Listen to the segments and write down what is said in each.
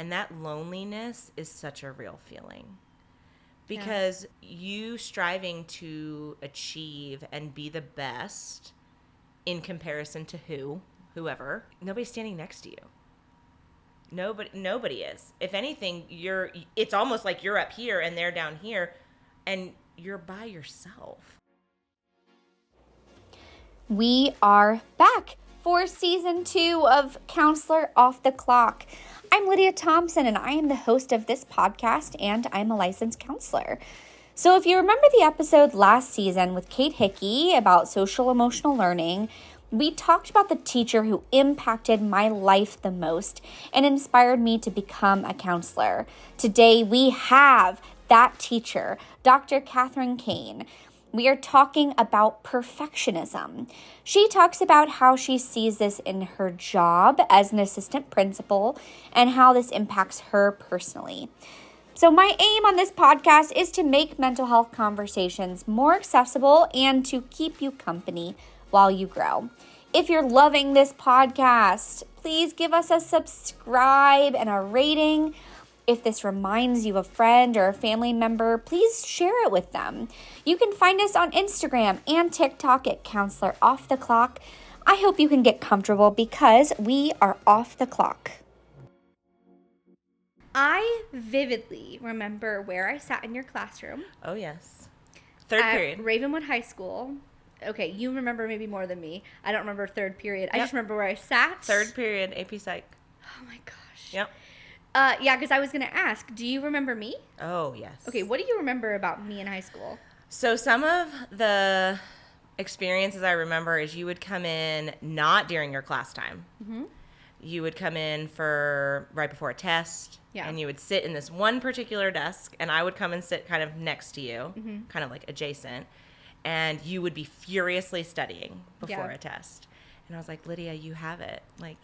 And that loneliness is such a real feeling. Because you striving to achieve and be the best in comparison to whoever, nobody's standing next to you. Nobody is. If anything, it's almost like you're up here and they're down here and you're by yourself. We are back for season 2 of Counselor Off the Clock. I'm Lydia Thompson, and I am the host of this podcast, and I'm a licensed counselor. So if you remember the episode last season with Kate Hickey about social emotional learning, we talked about the teacher who impacted my life the most and inspired me to become a counselor. Today, we have that teacher, Doctor Katherine Cain. We are talking about perfectionism. She talks about how she sees this in her job as an assistant principal and how this impacts her personally. So my aim on this podcast is to make mental health conversations more accessible and to keep you company while you grow. If you're loving this podcast, please give us a subscribe and a rating. If this reminds you of a friend or a family member, please share it with them. You can find us on Instagram and TikTok at Counselor Off the Clock. I hope you can get comfortable because we are off the clock. I vividly remember where I sat in your classroom. Oh, yes. Third period. Ravenwood High School. Okay, you remember maybe more than me. I don't remember third period. I just remember where I sat. Third period, AP Psych. Oh, my gosh. Yep. Yeah, because I was going to ask, do you remember me? Oh, yes. Okay, what do you remember about me in high school? So some of the experiences I remember is you would come in not during your class time. Mm-hmm. You would come in for right before a test, and you would sit in this one particular desk, and I would come and sit kind of next to you, kind of like adjacent, and you would be furiously studying before a test. And I was like, Lydia, you have it. Like,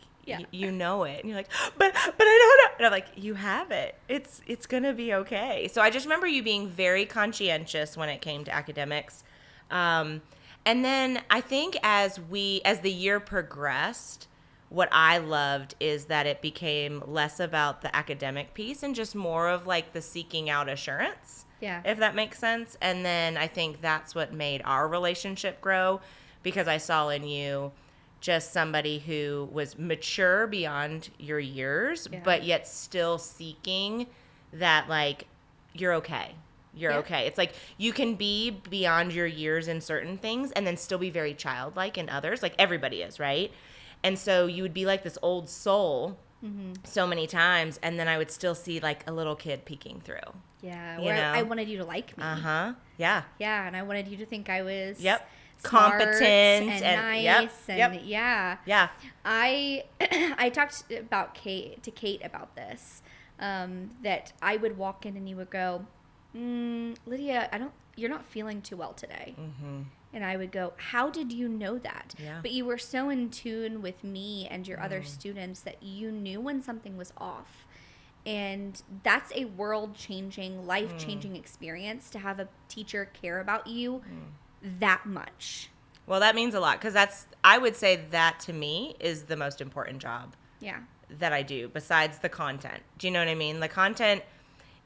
you know it. And you're like, but I don't know. And I'm like, you have it. It's going to be okay. So I just remember you being very conscientious when it came to academics. And then I think as the year progressed, what I loved is that it became less about the academic piece and just more of like the seeking out assurance. Yeah. If that makes sense. And then I think that's what made our relationship grow, because I saw in you just somebody who was mature beyond your years, but yet still seeking that, like, you're okay. You're okay. It's like you can be beyond your years in certain things and then still be very childlike in others. Like everybody is, right? And so you would be like this old soul so many times, and then I would still see like a little kid peeking through. Yeah. Where I wanted you to like me. Uh-huh. Yeah. Yeah, and I wanted you to think I was... competent and nice yeah. I talked about to Kate about this, that I would walk in and you would go, Lydia, you're not feeling too well today. And I would go, how did you know that? But you were so in tune with me and your other students that you knew when something was off. And that's a world-changing, life-changing experience to have a teacher care about you that much. Well, that means a lot, because I would say that to me is the most important job that I do besides the content. Do you know what I mean? The content,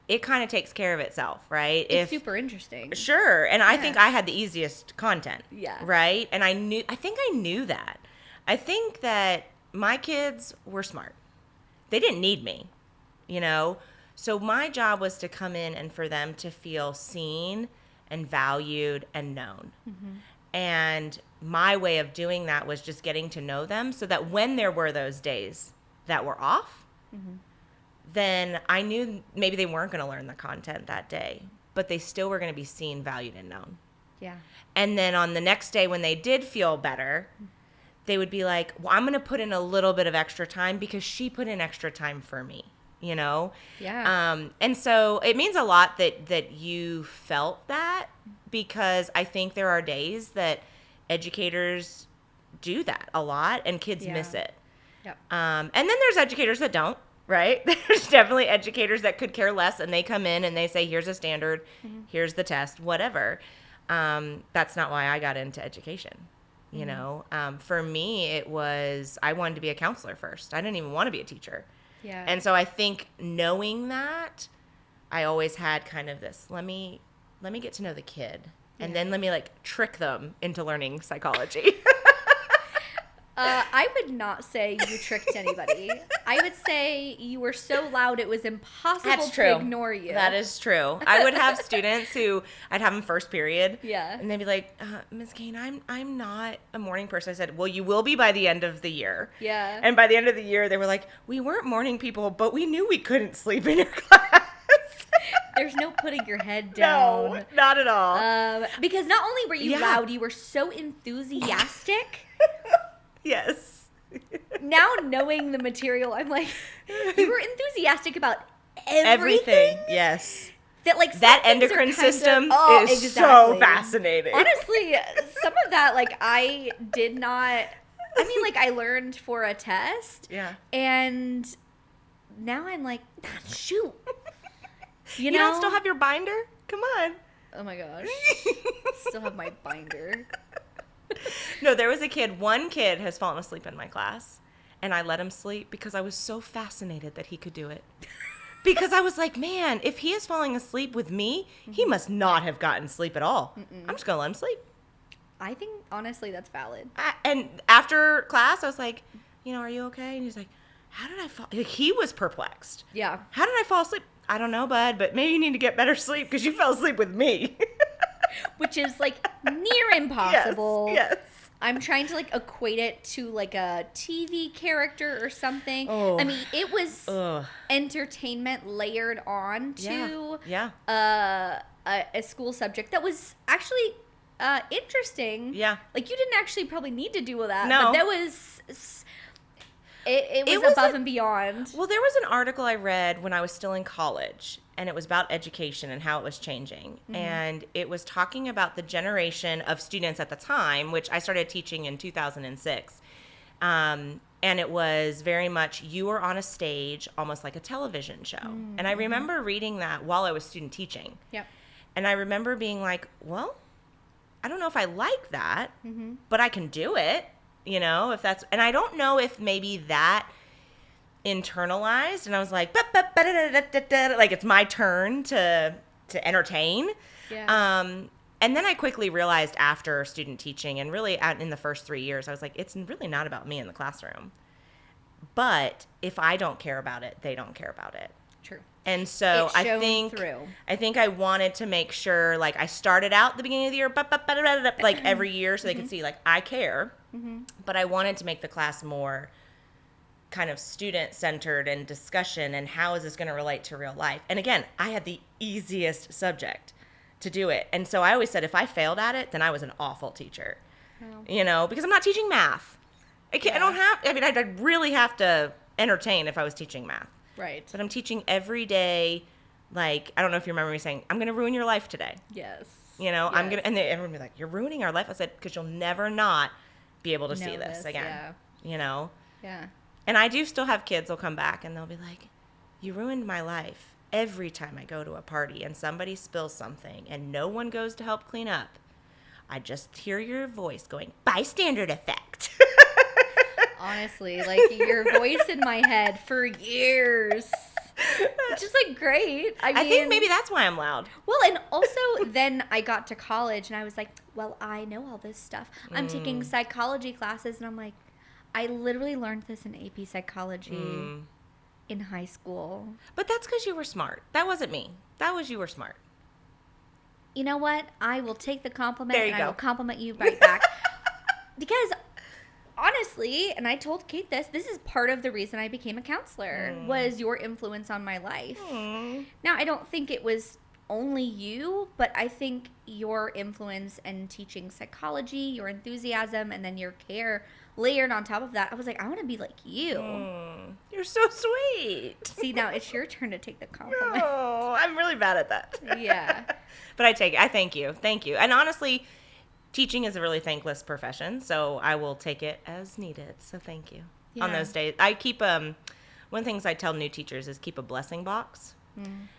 it kind of takes care of itself, right? It's super interesting. Sure. And I think I had the easiest content. Yeah. Right? And I think I knew that. I think that my kids were smart. They didn't need me, you know? So my job was to come in and for them to feel seen and valued and known. And my way of doing that was just getting to know them so that when there were those days that were off, then I knew maybe they weren't going to learn the content that day, but they still were going to be seen, valued, and known. Yeah. And then on the next day when they did feel better, they would be like, well, I'm going to put in a little bit of extra time because she put in extra time for me. You know? Yeah. And so it means a lot that you felt that, because I think there are days that educators do that a lot and kids miss it. Yep. And then there's educators that don't, right? There's definitely educators that could care less and they come in and they say, here's a standard, here's the test, whatever. That's not why I got into education. You know, for me, it was, I wanted to be a counselor first. I didn't even want to be a teacher. Yeah. And so I think knowing that, I always had kind of this, let me get to know the kid. And then let me like trick them into learning psychology. I would not say you tricked anybody. I would say you were so loud it was impossible to ignore you. That is true. I would have students who I'd have them first period. Yeah. And they'd be like, Ms. Cain, I'm not a morning person. I said, well, you will be by the end of the year. Yeah. And by the end of the year, they were like, we weren't morning people, but we knew we couldn't sleep in your class. There's no putting your head down. No, not at all. Because not only were you loud, you were so enthusiastic. Yes. Now knowing the material, I'm like, you were enthusiastic about everything. Yes. That like that endocrine system is so fascinating. Honestly, some of that like I did not. I mean, like I learned for a test. Yeah. And now I'm like, shoot. You know? don't still have your binder? Come on. Oh my gosh. Still have my binder. No, there was one kid has fallen asleep in my class, and I let him sleep because I was so fascinated that he could do it. Because I was like, man, if he is falling asleep with me, he must not have gotten sleep at all. I'm just going to let him sleep. I think, honestly, that's valid. And after class, I was like, are you okay? And he's like, how did I fall? Like, he was perplexed. Yeah. How did I fall asleep? I don't know, bud, but maybe you need to get better sleep because you fell asleep with me. Which is like near impossible. Yes. I'm trying to like equate it to like a TV character or something. Oh. I mean, it was entertainment layered on to a school subject that was actually interesting. Yeah. Like you didn't actually probably need to do all that. No. But that was... It was above and beyond. Well, there was an article I read when I was still in college, and it was about education and how it was changing. Mm-hmm. And it was talking about the generation of students at the time, which I started teaching in 2006. And it was very much, you were on a stage, almost like a television show. Mm-hmm. And I remember reading that while I was student teaching. Yep. And I remember being like, well, I don't know if I like that, but I can do it. If that's, and I don't know if maybe that internalized, and I was like, like it's my turn to entertain. Yeah. And then I quickly realized after student teaching, and really in the first 3 years, I was like, it's really not about me in the classroom. But if I don't care about it, they don't care about it. True. And so I think I wanted to make sure, like I started out at the beginning of the year, like every year, so they could see like I care. But I wanted to make the class more kind of student-centered and discussion and how is this going to relate to real life. And again, I had the easiest subject to do it. And so I always said if I failed at it, then I was an awful teacher, because I'm not teaching math. I'd really have to entertain if I was teaching math. Right. But I'm teaching every day, like, I don't know if you remember me saying, I'm going to ruin your life today. Yes. I'm going to, and everyone would be like, you're ruining our life. I said, because you'll never not be able to see this again. Yeah. Yeah. And I do still have kids who'll come back and they'll be like, you ruined my life. Every time I go to a party and somebody spills something and no one goes to help clean up, I just hear your voice going, bystander effect. Honestly, like your voice in my head for years. Which is like great. I think maybe that's why I'm loud. Well, and also then I got to college and I was like, well, I know all this stuff. I'm taking psychology classes and I'm like, I literally learned this in AP psychology in high school. But that's because you were smart. That wasn't me. That was you were smart. You know what? I will take the compliment and I will compliment you right back. Because honestly, and I told Kate this is part of the reason I became a counselor, was your influence on my life. Now, I don't think it was only you, but I think your influence in teaching psychology, your enthusiasm, and then your care layered on top of that, I was like, I want to be like you. You're so sweet. See, now it's your turn to take the compliment. Oh, I'm really bad at that. Yeah. But I take it. I thank you. Thank you. And honestly, teaching is a really thankless profession, so I will take it as needed. So thank you. Yeah. On those days, I keep one of the things I tell new teachers is keep a blessing box,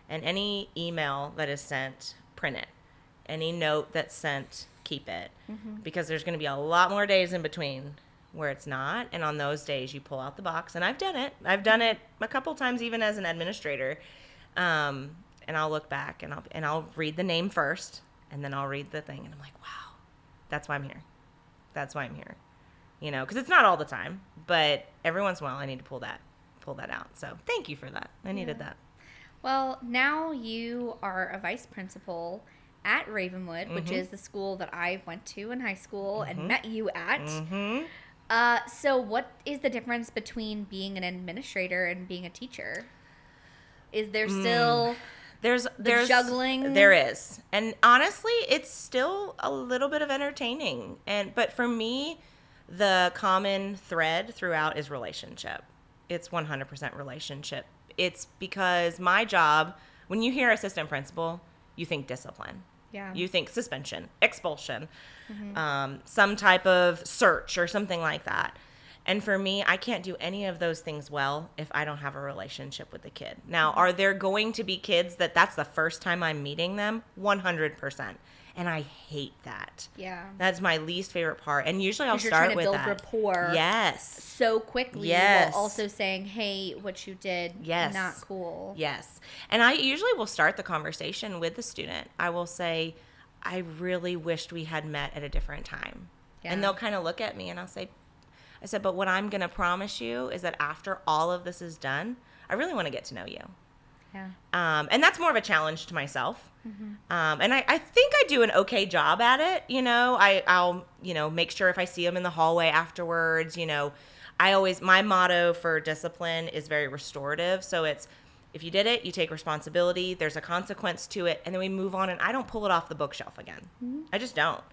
and any email that is sent, print it. Any note that's sent, keep it, because there's going to be a lot more days in between where it's not. And on those days, you pull out the box. And I've done it. I've done it a couple times, even as an administrator. And I'll look back and I'll read the name first, and then I'll read the thing, and I'm like, wow, that's why I'm here. That's why I'm here. You know, because it's not all the time, but every once in a while I need to pull that out. So thank you for that. I needed that. Well, now you are a vice principal at Ravenwood, which is the school that I went to in high school and met you at. So what is the difference between being an administrator and being a teacher? Is there still there's juggling? There is. And honestly, it's still a little bit of entertaining. But for me, the common thread throughout is relationship. It's 100% relationship. It's because my job, when you hear assistant principal, you think discipline. Yeah. You think suspension, expulsion, some type of search or something like that. And for me, I can't do any of those things well if I don't have a relationship with the kid. Now, are there going to be kids that's the first time I'm meeting them? 100%. And I hate that. Yeah. That's my least favorite part. And usually I'll start with that. You're trying to build rapport. Yes. So quickly. Yes. While also saying, hey, what you did, not cool. Yes. And I usually will start the conversation with the student. I will say, I really wished we had met at a different time. Yeah. And they'll kind of look at me and I said, but what I'm going to promise you is that after all of this is done, I really want to get to know you. Yeah. And that's more of a challenge to myself. And I think I do an okay job at it. You know, I'll, make sure if I see them in the hallway afterwards, my motto for discipline is very restorative. So it's, if you did it, you take responsibility, there's a consequence to it, and then we move on, and I don't pull it off the bookshelf again. I just don't.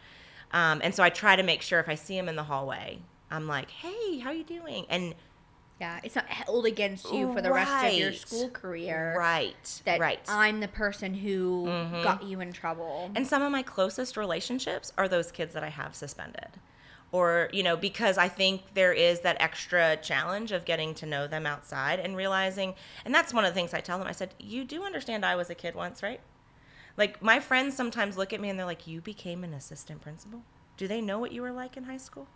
And so I try to make sure if I see them in the hallway, I'm like, hey, how you doing? And yeah, it's not held against you for the rest of your school career. Right. I'm the person who got you in trouble. And some of my closest relationships are those kids that I have suspended. Or, because I think there is that extra challenge of getting to know them outside and realizing, and that's one of the things I tell them. I said, you do understand I was a kid once, right? Like, my friends sometimes look at me and they're like, you became an assistant principal? Do they know what you were like in high school?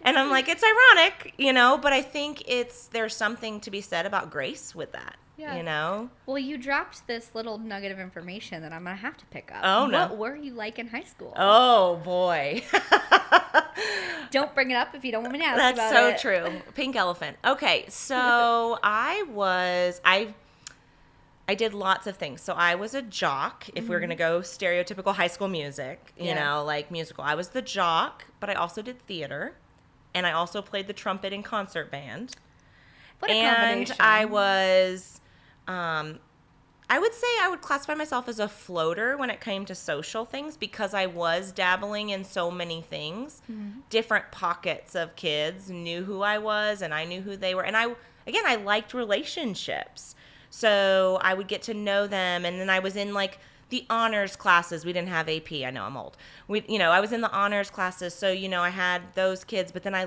And I'm like, it's ironic, but I think there's something to be said about grace with that, Well, you dropped this little nugget of information that I'm going to have to pick up. Oh, no. What were you like in high school? Oh, boy. Don't bring it up if you don't want me to ask That's about so it. true. Pink elephant. Okay, so I did lots of things. So I was a jock, if we're going to go stereotypical high school music, like musical. I was the jock, but I also did theater, and I also played the trumpet in concert band. What a combination. And I was, I would say I would classify myself as a floater when it came to social things because I was dabbling in so many things. Different pockets of kids knew who I was, and I knew who they were. And I liked relationships. So I would get to know them, and then I was in like the honors classes. We didn't have AP. I know I'm old. I was in the honors classes, so I had those kids. But then I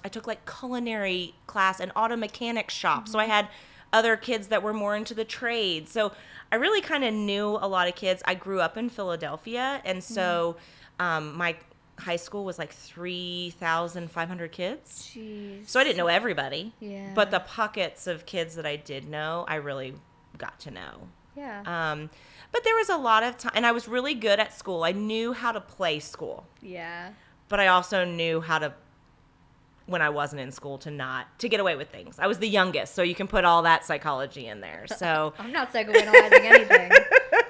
took like culinary class and auto mechanic shop. So I had other kids that were more into the trade. So I really kind of knew a lot of kids. I grew up in Philadelphia, and so my high school was like 3,500 kids. Jeez. So I didn't know everybody. Yeah. But the pockets of kids that I did know, I really got to know. Yeah. But there was a lot of time, and I was really good at school. I knew how to play school. Yeah. But I also knew how to, when I wasn't in school, to get away with things. I was the youngest, so you can put all that psychology in there. So I'm not psychoanalyzing anything.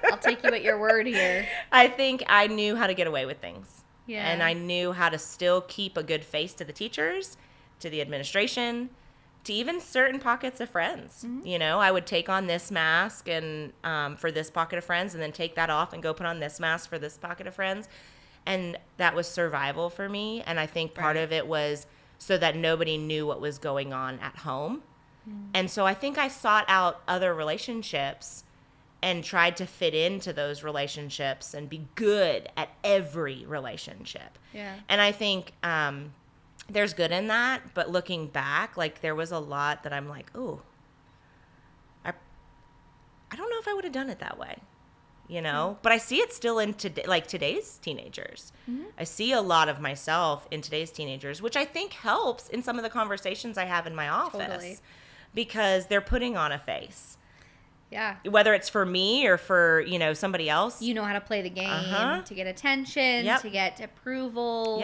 I'll take you at your word here. I think I knew how to get away with things. Yeah. And I knew how to still keep a good face to the teachers, to the administration, to even certain pockets of friends. I would take on this mask and for this pocket of friends, and then take that off and go put on this mask for this pocket of friends. And that was survival for me. And I think part of it was so that nobody knew what was going on at home. And so I think I sought out other relationships and tried to fit into those relationships and be good at every relationship. Yeah. And I think there's good in that, but looking back, like there was a lot that I'm like, ooh, I don't know if I would have done it that way. you know? But I see it still in today's teenagers. I see a lot of myself in today's teenagers, which I think helps in some of the conversations I have in my office because they're putting on a face. Yeah. Whether it's for me or for, you know, somebody else. You know how to play the game to get attention, to get approval,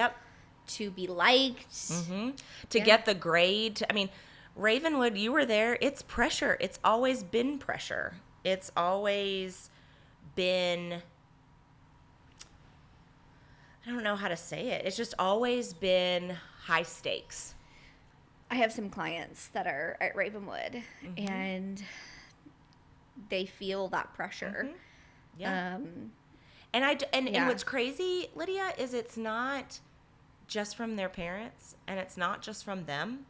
to be liked. To get the grade. I mean, Ravenwood, you were there. It's pressure. It's always been pressure. It's always been, I don't know how to say it. It's just always been high stakes. I have some clients that are at Ravenwood and they feel that pressure. Yeah. And what's crazy, Lydia, is it's not just from their parents and it's not just from them.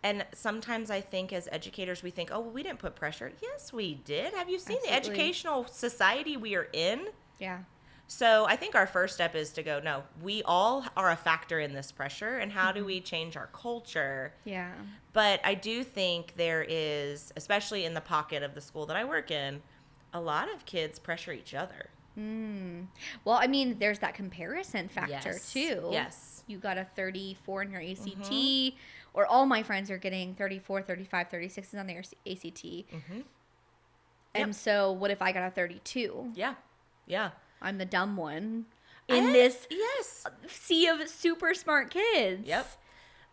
And sometimes I think as educators, we think, oh, well, we didn't put pressure. Yes, we did. Have you seen the educational society we are in? Yeah. So I think our first step is to go, no, we all are a factor in this pressure. And how do we change our culture? Yeah. But I do think there is, especially in the pocket of the school that I work in, a lot of kids pressure each other. Well, I mean, there's that comparison factor too. Yes. You got a 34 in your ACT, or all my friends are getting 34, 35, 36s on their ACT. And so what if I got a 32? Yeah. Yeah. I'm the dumb one in this yes. sea of super smart kids. Yep.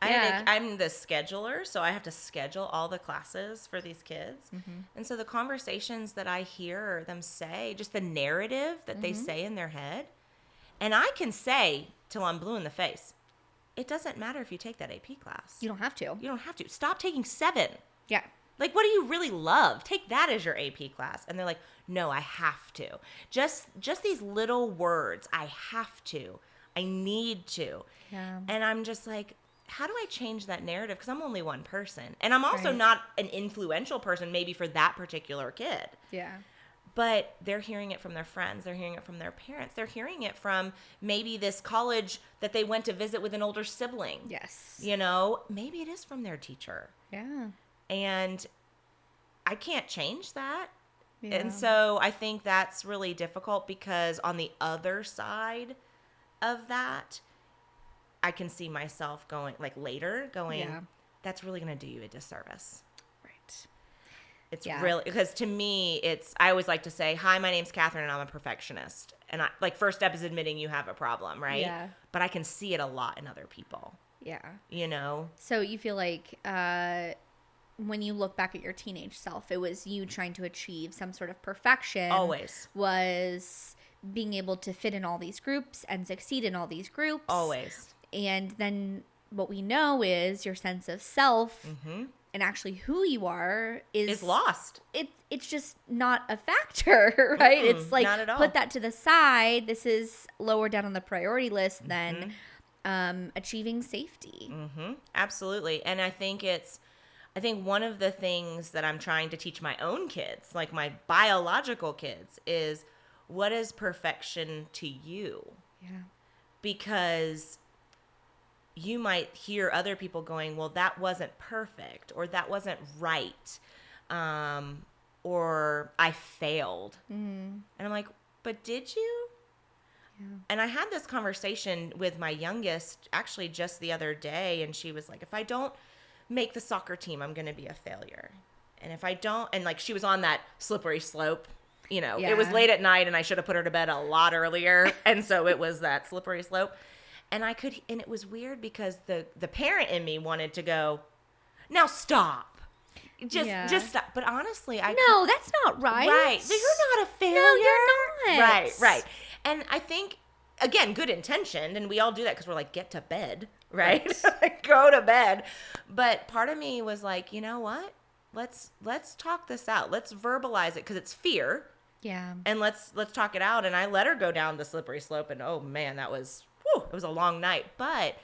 I'm the scheduler, so I have to schedule all the classes for these kids. And so the conversations that I hear them say, just the narrative that they say in their head, and I can say till I'm blue in the face, it doesn't matter if you take that AP class. You don't have to. You don't have to. Stop taking 7. Yeah. Like, what do you really love? Take that as your AP class. And they're like, no, I have to. Just these little words, I have to. I need to. Yeah. And I'm just like, how do I change that narrative? Because I'm only one person. And I'm also not an influential person maybe for that particular kid. Yeah. But they're hearing it from their friends. They're hearing it from their parents. They're hearing it from maybe this college that they went to visit with an older sibling. Yes. You know, maybe it is from their teacher. Yeah. And I can't change that. Yeah. And so I think that's really difficult because on the other side of that, I can see myself going, that's really going to do you a disservice. Right. It's really, because to me, I always like to say, hi, my name's Catherine and I'm a perfectionist. And first step is admitting you have a problem, right? Yeah. But I can see it a lot in other people. Yeah. You know? So you feel like when you look back at your teenage self, it was you trying to achieve some sort of perfection. Always. Was being able to fit in all these groups and succeed in all these groups. Always. And then what we know is your sense of self and actually who you are is lost. It's just not a factor, right? It's like, not at all. Put that to the side. This is lower down on the priority list than achieving safety. Absolutely. And I think one of the things that I'm trying to teach my own kids, like my biological kids, is what is perfection to you? Yeah. Because you might hear other people going, well, that wasn't perfect, or that wasn't right, or I failed. And I'm like, but did you? Yeah. And I had this conversation with my youngest actually just the other day, and she was like, if I don't make the soccer team, I'm going to be a failure. And if I don't, and she was on that slippery slope, it was late at night and I should have put her to bed a lot earlier. And so it was that slippery slope. And it was weird because the parent in me wanted to go, now stop. Just stop. But honestly, no, that's not right. Right. You're not a failure. No, you're not. Right. And I think, again, good intention. And we all do that because we're like, get to bed, right? Go to bed. But part of me was like, you know what? Let's talk this out. Let's verbalize it because it's fear. Yeah. And let's talk it out. And I let her go down the slippery slope. And oh man, it was a long night. But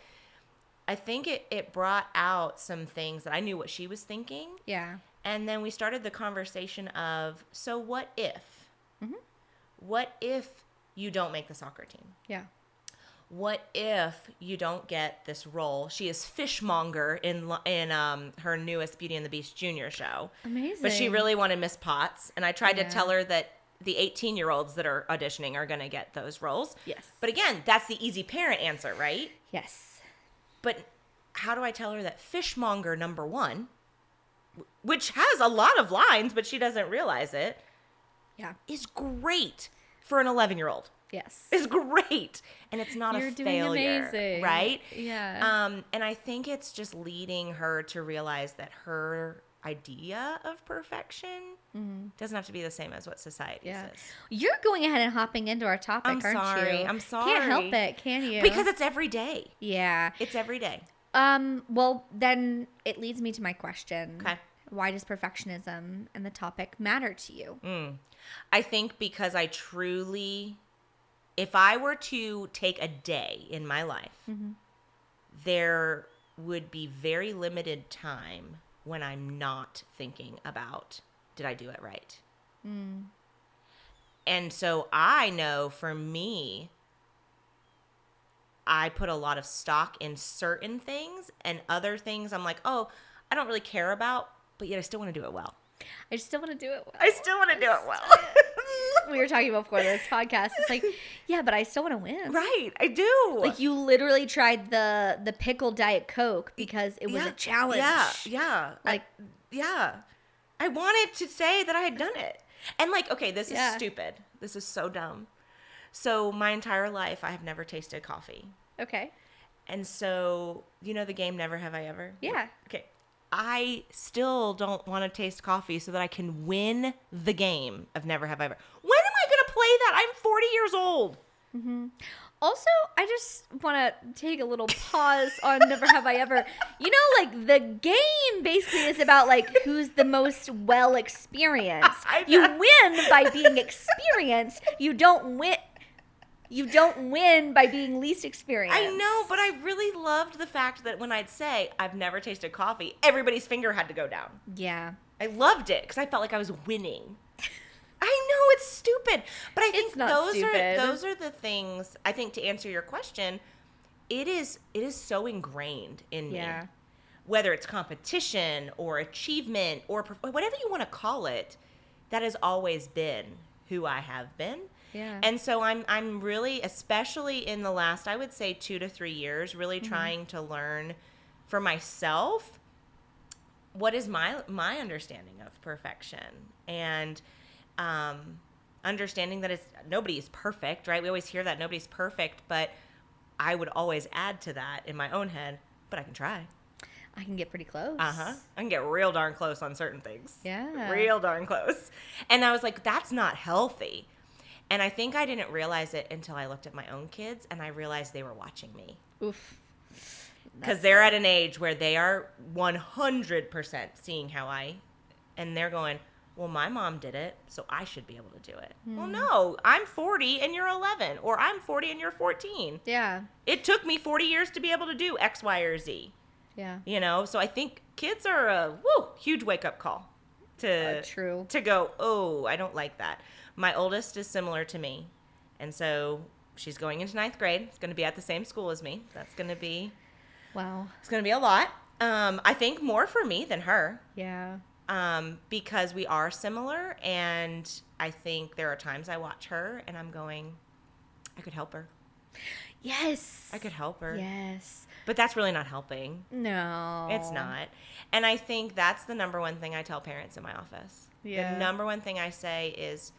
I think it brought out some things that I knew what she was thinking. Yeah. And then we started the conversation of, so what if? What if you don't make the soccer team? Yeah. What if you don't get this role? She is fishmonger in her newest Beauty and the Beast Junior show. Amazing. But she really wanted Miss Potts. And I tried to tell her that the 18-year-olds that are auditioning are going to get those roles. Yes. But again, that's the easy parent answer, right? Yes. But how do I tell her that Fishmonger #1, which has a lot of lines, but she doesn't realize it, is great for an 11-year-old. Yes. It's great. And it's not a failure. Doing amazing. Right? Yeah. And I think it's just leading her to realize that her idea of perfection doesn't have to be the same as what society says. You're going ahead and hopping into our topic, aren't you? I'm sorry. Can't help it, can you? Because it's every day. Yeah. It's every day. Well, then it leads me to my question. Okay. Why does perfectionism and the topic matter to you? I think because I truly, if I were to take a day in my life, there would be very limited time when I'm not thinking about, did I do it right? And so I know for me, I put a lot of stock in certain things, and other things I'm like, oh, I don't really care about, but yet I still want to do it well. I still want to do it well. I still want to do it well. We were talking about before this podcast. It's like, yeah, but I still want to win. Right, I do. Like, you literally tried the pickle Diet Coke because it was a challenge. Yeah. Like, I wanted to say that I had done it. And like, okay, this is stupid. This is so dumb. So my entire life, I have never tasted coffee. Okay. And so, you know the game Never Have I Ever? Yeah. Okay. I still don't want to taste coffee so that I can win the game of Never Have I Ever. When am I going to play that? I'm 40 years old. Also, I just want to take a little pause on Never Have I Ever. You know, like, the game basically is about, like, who's the most well-experienced. You win by being experienced. You don't win by being least experienced. I know, but I really loved the fact that when I'd say, I've never tasted coffee, everybody's finger had to go down. Yeah. I loved it because I felt like I was winning. I know it's stupid, but I think those are the things. I think to answer your question, it is so ingrained in me. Whether it's competition or achievement or whatever you want to call it, that has always been who I have been. Yeah. And so I'm really, especially in the last, I would say 2 to 3 years, really trying to learn for myself what is my understanding of perfection, and understanding that nobody is perfect, right? We always hear that nobody's perfect, but I would always add to that in my own head, but I can try. I can get pretty close. I can get real darn close on certain things. Yeah. Real darn close. And I was like, that's not healthy. And I think I didn't realize it until I looked at my own kids and I realized they were watching me. Oof. Because they're at an age where they are 100% seeing and they're going, well, my mom did it, so I should be able to do it. Well, no, I'm 40 and you're 11, or I'm 40 and you're 14. Yeah. It took me 40 years to be able to do X, Y, or Z. Yeah. You know, so I think kids are a huge wake-up call to go, oh, I don't like that. My oldest is similar to me, and so she's going into 9th grade. It's going to be at the same school as me. That's going to be... Wow. It's going to be a lot. I think more for me than her. Yeah. Because we are similar, and I think there are times I watch her and I'm going, I could help her. Yes. I could help her. Yes. But that's really not helping. No. It's not. And I think that's the number one thing I tell parents in my office. Yeah. The number one thing I say is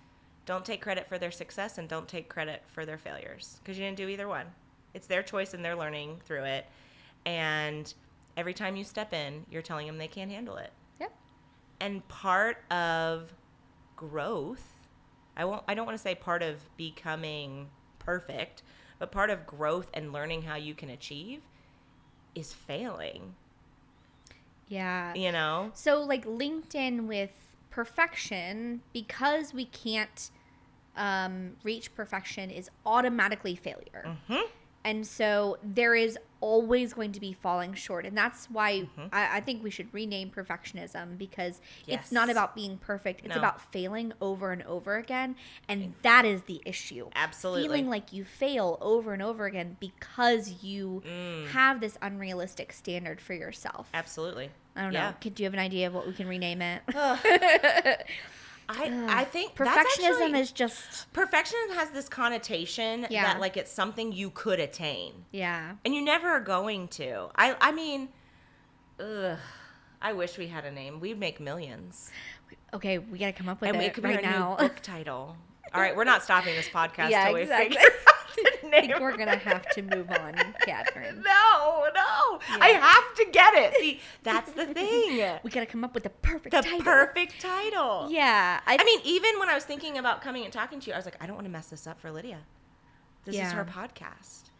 don't take credit for their success and don't take credit for their failures, because you didn't do either one. It's their choice and they're learning through it. And every time you step in, you're telling them they can't handle it. Yep. And part of growth, I don't want to say part of becoming perfect, but part of growth and learning how you can achieve is failing. Yeah. You know? So, like, linked in with perfection, because we can't reach perfection, is automatically failure. Mm-hmm. And so there is always going to be falling short. And that's why I think we should rename perfectionism, because it's not about being perfect. It's about failing over and over again. And that is the issue. Absolutely. Feeling like you fail over and over again because you have this unrealistic standard for yourself. Absolutely. I don't know. Do you have an idea of what we can rename it? I think perfectionism is just... Perfectionism has this connotation that, like, it's something you could attain. Yeah. And you never are going to. I mean, I wish we had a name. We'd make millions. Okay, we got to come up with it right now. And we could be our new book title. All right, we're not stopping this podcast till we exactly. figure out the name. I think we're going to have to move on, Catherine. No. Yeah. I have to get it. See, that's the thing. We got to come up with the perfect title. The perfect title. Yeah. I mean, even when I was thinking about coming and talking to you, I was like, I don't want to mess this up for Lydia. This is her podcast.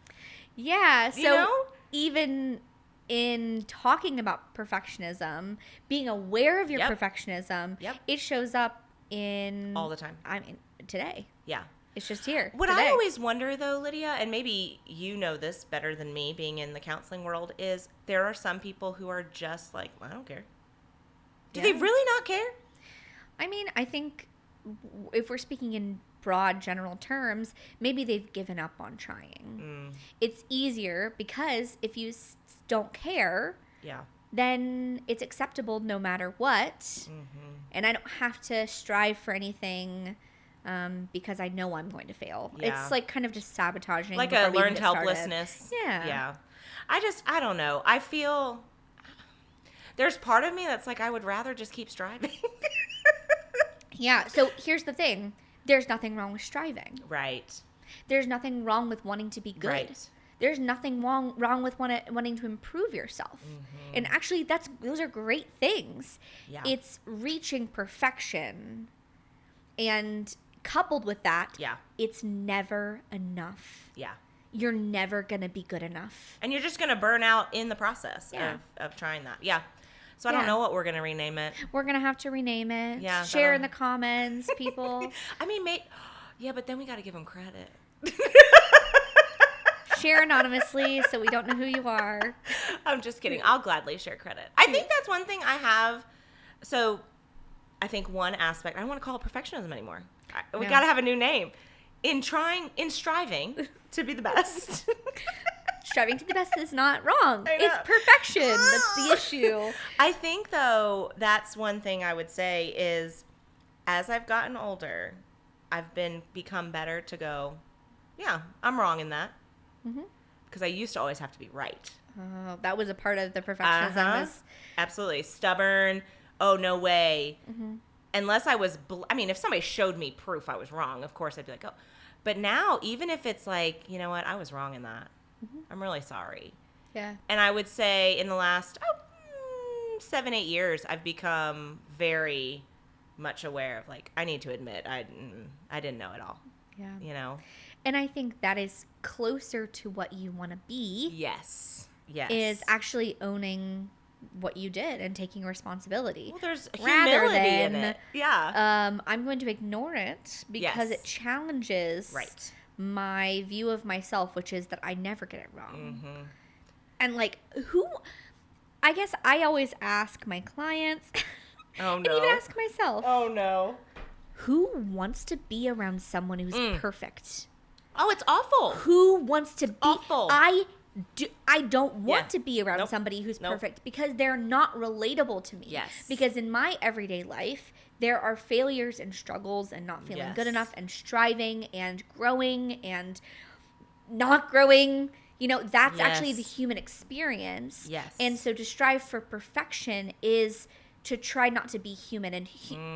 Yeah. So you know? Even in talking about perfectionism, being aware of your perfectionism, it shows up in... all the time. I mean, today. Yeah. It's just here. What today. I always wonder, though, Lydia, and maybe you know this better than me being in the counseling world, is there are some people who are just like, I don't care. Do they really not care? I mean, I think if we're speaking in broad general terms, maybe they've given up on trying. It's easier because if you don't care, then it's acceptable no matter what. And I don't have to strive for anything because I know I'm going to fail. It's like kind of just sabotaging. Like a learned helplessness. Yeah. I don't know. I feel there's part of me that's like, I would rather just keep striving. Yeah. So here's the thing. There's nothing wrong with striving. Right. There's nothing wrong with wanting to be good. Right. There's nothing wrong with wanting to improve yourself. And actually, those are great things. Yeah. It's reaching perfection. And coupled with that, it's never enough. Yeah. You're never going to be good enough. And you're just going to burn out in the process of trying that. Yeah. So I don't know what we're going to rename it. We're going to have to rename it. Yeah. Share in the comments, people. I mean, but then we got to give them credit. Share anonymously so we don't know who you are. I'm just kidding. I'll gladly share credit. I think that's one thing I have. So I think one aspect, I don't want to call it perfectionism anymore. We got to have a new name. In striving to be the best. Striving to be the best is not wrong. It's perfection. That's the issue. I think, though, that's one thing I would say is as I've gotten older, I've become better to go, yeah, I'm wrong in that. Because I used to always have to be right. Oh, that was a part of the perfectionism. Absolutely. Stubborn. Oh, no way. Unless I was, if somebody showed me proof I was wrong, of course I'd be like, oh. But now, even if it's like, you know what, I was wrong in that. I'm really sorry. Yeah. And I would say in the last 7-8 years, I've become very much aware of, like, I need to admit I didn't know it all. Yeah. You know? And I think that is closer to what you want to be. Yes. Is actually owning what you did and taking responsibility. Well, there's humility in it. Yeah. I'm going to ignore it because it challenges my view of myself, which is that I never get it wrong. And like, I guess I always ask my clients, oh no, and even ask myself, oh no, who wants to be around someone who's perfect? Oh, it's awful. Who wants to be awful? I don't want to be around somebody who's perfect because they're not relatable to me. Yes. Because in my everyday life, there are failures and struggles and not feeling good enough and striving and growing and not growing. You know, that's actually the human experience. Yes. And so to strive for perfection is to try not to be human. And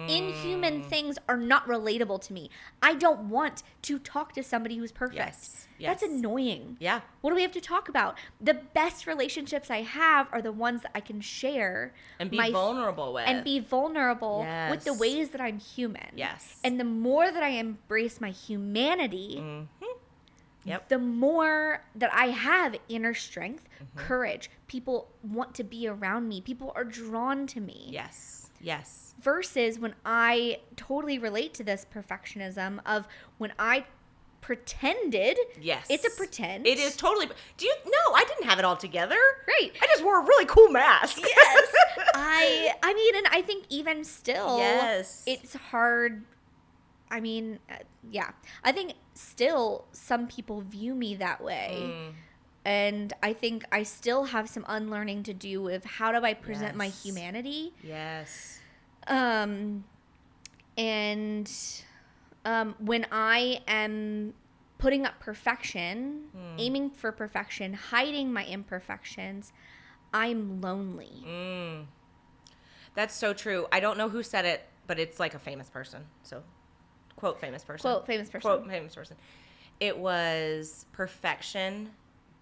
inhuman things are not relatable to me. I don't want to talk to somebody who's perfect. Yes. That's annoying. Yeah. What do we have to talk about? The best relationships I have are the ones that I can share. And be vulnerable with. And be vulnerable with the ways that I'm human. Yes. And the more that I embrace my humanity, the more that I have inner strength, courage. People want to be around me. People are drawn to me. Yes. Yes. Versus when I totally relate to this perfectionism of when I pretended. Yes. It's a pretend. It is totally. No, I didn't have it all together. Right. I just wore a really cool mask. Yes. I mean, and I think even still, it's hard. I mean, I think still some people view me that way. And I think I still have some unlearning to do with how do I present my humanity. Yes. And when I am putting up perfection, aiming for perfection, hiding my imperfections, I'm lonely. That's so true. I don't know who said it, but it's like a famous person. So, quote famous person. Quote famous person. Quote famous person. It was perfection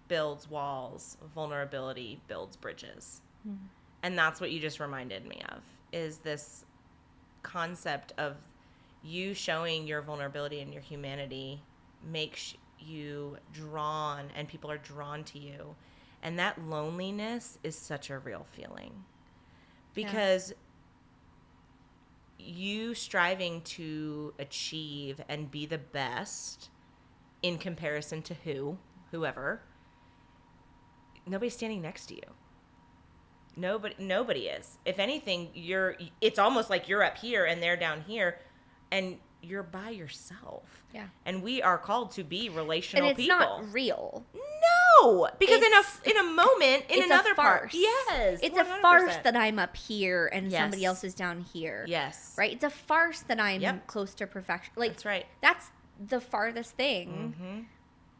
builds walls, vulnerability builds bridges. And that's what you just reminded me of, is this concept of you showing your vulnerability and your humanity makes you drawn, and people are drawn to you. And that loneliness is such a real feeling. Because you striving to achieve and be the best in comparison to whoever, nobody's standing next to you. Nobody is. If anything, it's almost like you're up here and they're down here, and you're by yourself. Yeah. And we are called to be relational people. And it's not real. No, because in a moment, in another part. Yes. It's 100%. A farce that I'm up here and somebody else is down here. Yes. Right? It's a farce that I'm close to perfection. Like, that's right. That's the farthest thing. Mm-hmm.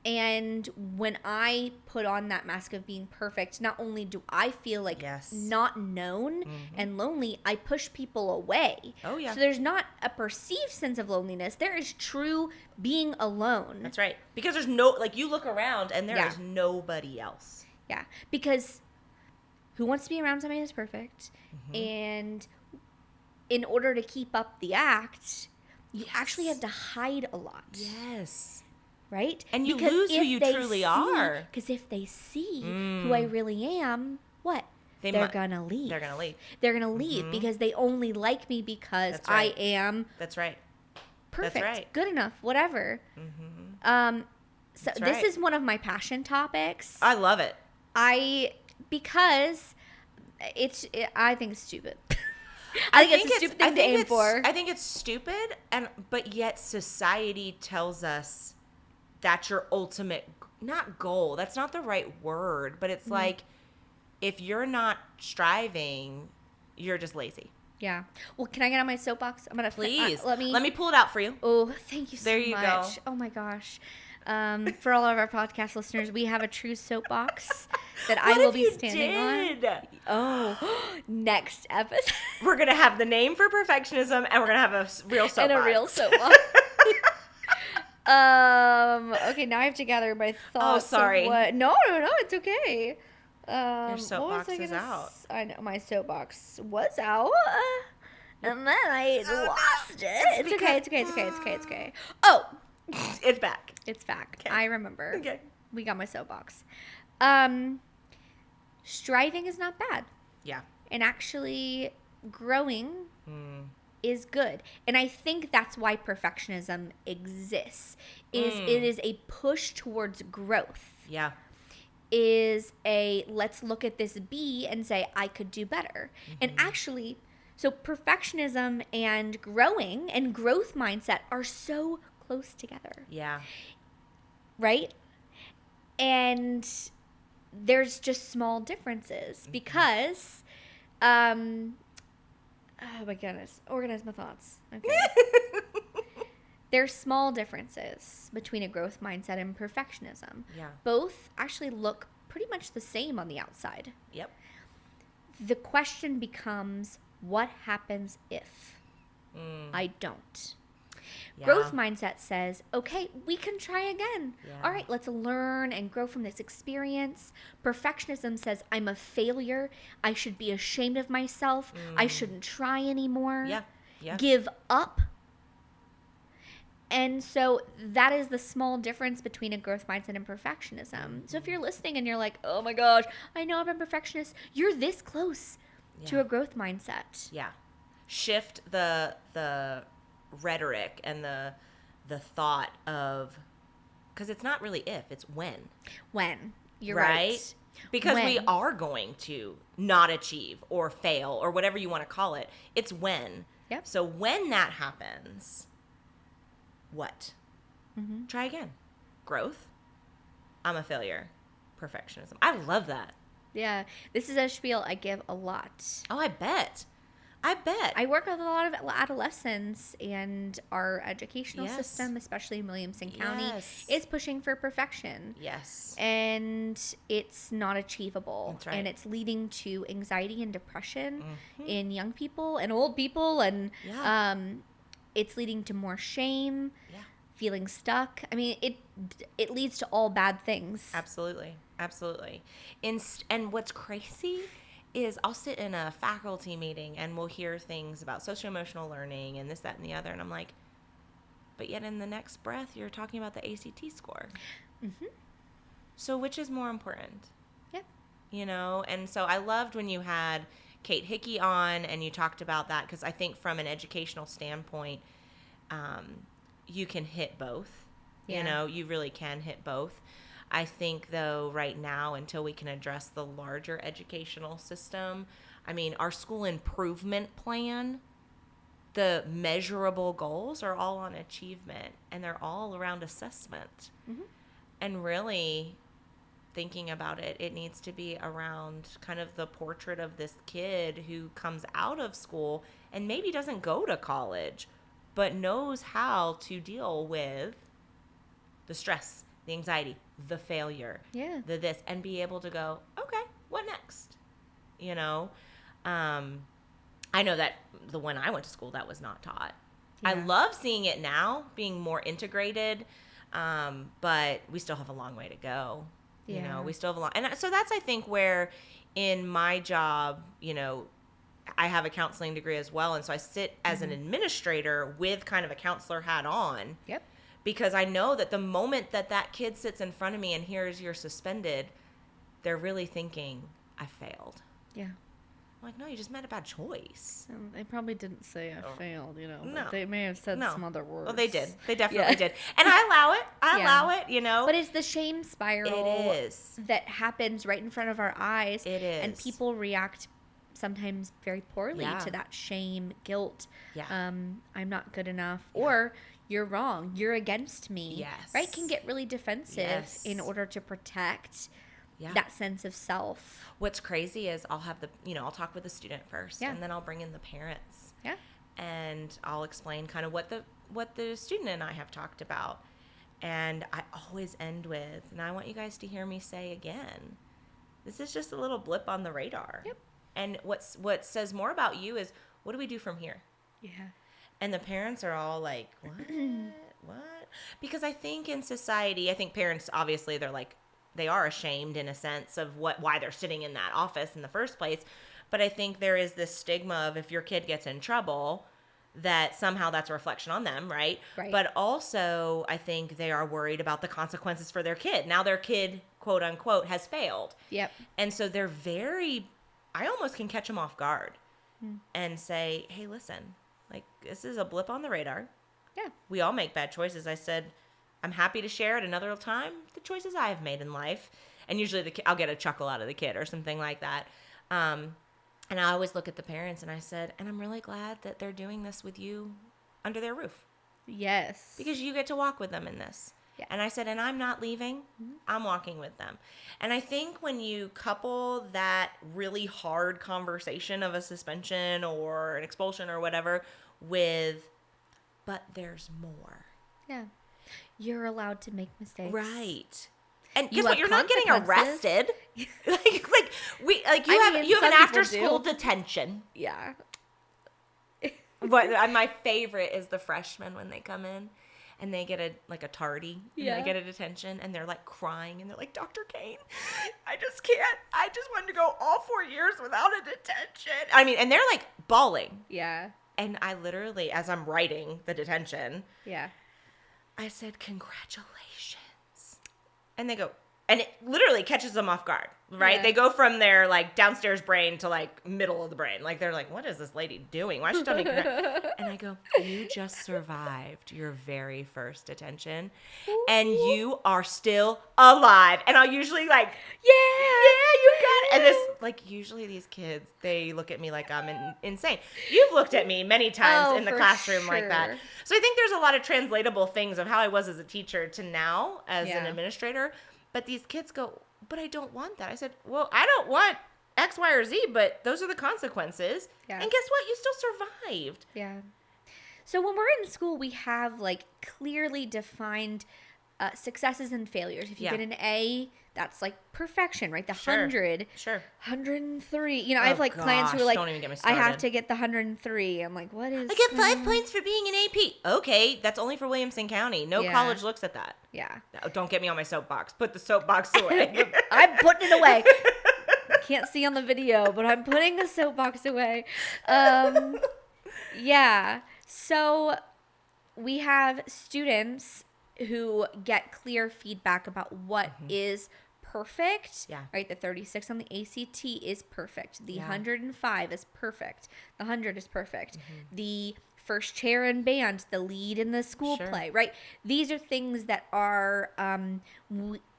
And when I put on that mask of being perfect, not only do I feel like not known and lonely, I push people away. Oh, yeah. So there's not a perceived sense of loneliness. There is true being alone. That's right. Because there's no, like, you look around and there is nobody else. Yeah. Because who wants to be around somebody that's perfect? And in order to keep up the act, you actually have to hide a lot. Yes. Right? And you lose who you truly are. Because if they see who I really am, what? They're going to leave. They're going to leave. They're going to leave because they only like me because I am That's right. Perfect. That's right. Good enough. Whatever. So this is one of my passion topics. I love it. Because I think it's stupid. I think it's a stupid thing to aim for. I think it's stupid, but yet society tells us that's your ultimate, not goal. That's not the right word, but it's like, if you're not striving, you're just lazy. Yeah. Well, can I get on my soapbox? I'm gonna please let me pull it out for you. Oh, thank you so much. There you go. Oh my gosh. For all of our podcast listeners, we have a true soapbox that I will be standing on. Oh, next episode. We're going to have the name for perfectionism, and we're going to have a real soapbox. And a real soapbox. Okay, now I have to gather my thoughts. Oh, sorry. No, it's okay. Your soapbox is out. I know, my soapbox was out. And then I lost it. It's okay. Oh! It's back. It's back. Okay. I remember. Okay. We got my soapbox. Striving is not bad. Yeah. And actually growing is good. And I think that's why perfectionism exists. It is a push towards growth. Yeah. Is a let's look at this B and say I could do better. And actually, so perfectionism and growing and growth mindset are so close together. Yeah. Right? And there's just small differences because oh my goodness, organize my thoughts. Okay. There's small differences between a growth mindset and perfectionism. Yeah. Both actually look pretty much the same on the outside. Yep. The question becomes, what happens if I don't? Yeah. Growth mindset says, okay, we can try again. Yeah. All right, let's learn and grow from this experience. Perfectionism says, I'm a failure. I should be ashamed of myself. I shouldn't try anymore. Yeah. Yeah. Give up. And so that is the small difference between a growth mindset and perfectionism. So if you're listening and you're like, oh my gosh, I know I'm a perfectionist, you're this close to a growth mindset. Yeah. Shift the rhetoric and the thought of, because it's not really if, it's when. When. You're right. Because we are going to not achieve or fail or whatever you want to call it. It's when. Yep. So when that happens, what? Try again. Growth. I'm a failure. Perfectionism. I love that. Yeah. This is a spiel I give a lot. Oh, I bet. I bet. I work with a lot of adolescents, and our educational system, especially in Williamson County, is pushing for perfection. Yes. And it's not achievable. That's right. And it's leading to anxiety and depression in young people and old people. And it's leading to more shame, feeling stuck. I mean, it leads to all bad things. Absolutely. Absolutely. And what's crazy is I'll sit in a faculty meeting and we'll hear things about socio-emotional learning and this, that, and the other. And I'm like, but yet in the next breath, you're talking about the ACT score. Mm-hmm. So which is more important? Yeah. You know, and so I loved when you had Kate Hickey on and you talked about that, because I think from an educational standpoint, you can hit both. Yeah. You know, you really can hit both. I think, though, right now, until we can address the larger educational system, I mean, our school improvement plan, the measurable goals are all on achievement, and they're all around assessment. Mm-hmm. And really, thinking about it, it needs to be around kind of the portrait of this kid who comes out of school and maybe doesn't go to college, but knows how to deal with the stress, the anxiety, the failure, the this, and be able to go, okay, what next? You know, I know that when I went to school, that was not taught. Yeah. I love seeing it now, being more integrated, but we still have a long way to go. Yeah. You know, we still have a long, and so that's, I think, where in my job, you know, I have a counseling degree as well, and so I sit as an administrator with kind of a counselor hat on. Yep. Because I know that the moment that kid sits in front of me and hears you're suspended, they're really thinking, I failed. Yeah. I'm like, no, you just made a bad choice. They probably didn't say I failed, you know. No. They may have said some other words. Well, they did. They definitely did. And I allow it. I allow it, you know. But it's the shame spiral it is. That happens right in front of our eyes. It is. And people react sometimes very poorly to that shame, guilt. Yeah. I'm not good enough. Yeah. Or you're wrong. You're against me. Yes. Right? Can get really defensive in order to protect that sense of self. What's crazy is I'll talk with the student first, and then I'll bring in the parents. Yeah. And I'll explain kind of what the student and I have talked about. And I always end with, and I want you guys to hear me say again, this is just a little blip on the radar. Yep. And what says more about you is, what do we do from here? Yeah. And the parents are all like, what? Because I think in society, parents, obviously, they are ashamed in a sense of why they're sitting in that office in the first place. But I think there is this stigma of, if your kid gets in trouble, that somehow that's a reflection on them, right? Right. But also, I think they are worried about the consequences for their kid. Now their kid, quote unquote, has failed. Yep. And so they're I almost can catch them off guard and say, hey, listen, this is a blip on the radar. Yeah. We all make bad choices. I said, I'm happy to share at another time the choices I have made in life. And usually I'll get a chuckle out of the kid or something like that. And I always look at the parents and I said, and I'm really glad that they're doing this with you under their roof. Yes. Because you get to walk with them in this. Yeah. And I said, and I'm not leaving. Mm-hmm. I'm walking with them. And I think when you couple that really hard conversation of a suspension or an expulsion or whatever with, but there's more. Yeah. You're allowed to make mistakes. Right. And guess what? You're not getting arrested. you have an after school detention. Yeah. But my favorite is the freshmen when they come in and they get a tardy and they get a detention and they're crying and they're like, Dr. Cain, I just can't. I just wanted to go all 4 years without a detention. I mean, and they're bawling. Yeah. And I literally, as I'm writing the detention, I said, congratulations. And they go, and it literally catches them off guard, right? Yeah. They go from their downstairs brain to middle of the brain. They're like, what is this lady doing? Why is she telling me? And I go, you just survived your very first detention and you are still alive. And I'll usually you got it. And this, usually these kids, they look at me like I'm insane. You've looked at me many times in the classroom like that. So I think there's a lot of translatable things of how I was as a teacher to now as an administrator. But these kids go, but I don't want that. I said, well, I don't want X, Y, or Z, but those are the consequences. Yeah. And guess what? You still survived. Yeah. So when we're in school, we have like clearly defined successes and failures. If you get an A, that's like perfection, right? The 100. Sure. 103. You know, I have like clients who are like, don't even get me started. I have to get the 103. I'm like, what is I get 5 points for being an AP. Okay, that's only for Williamson County. No college looks at that. Yeah. No, don't get me on my soapbox. Put the soapbox away. I'm putting it away. Can't see on the video, but I'm putting the soapbox away. Yeah. So we have students who get clear feedback about what is perfect. Yeah. Right? The 36 on the ACT is perfect. The 105 is perfect. The 100 is perfect. The first chair in band, the lead in the school play, right? These are things that are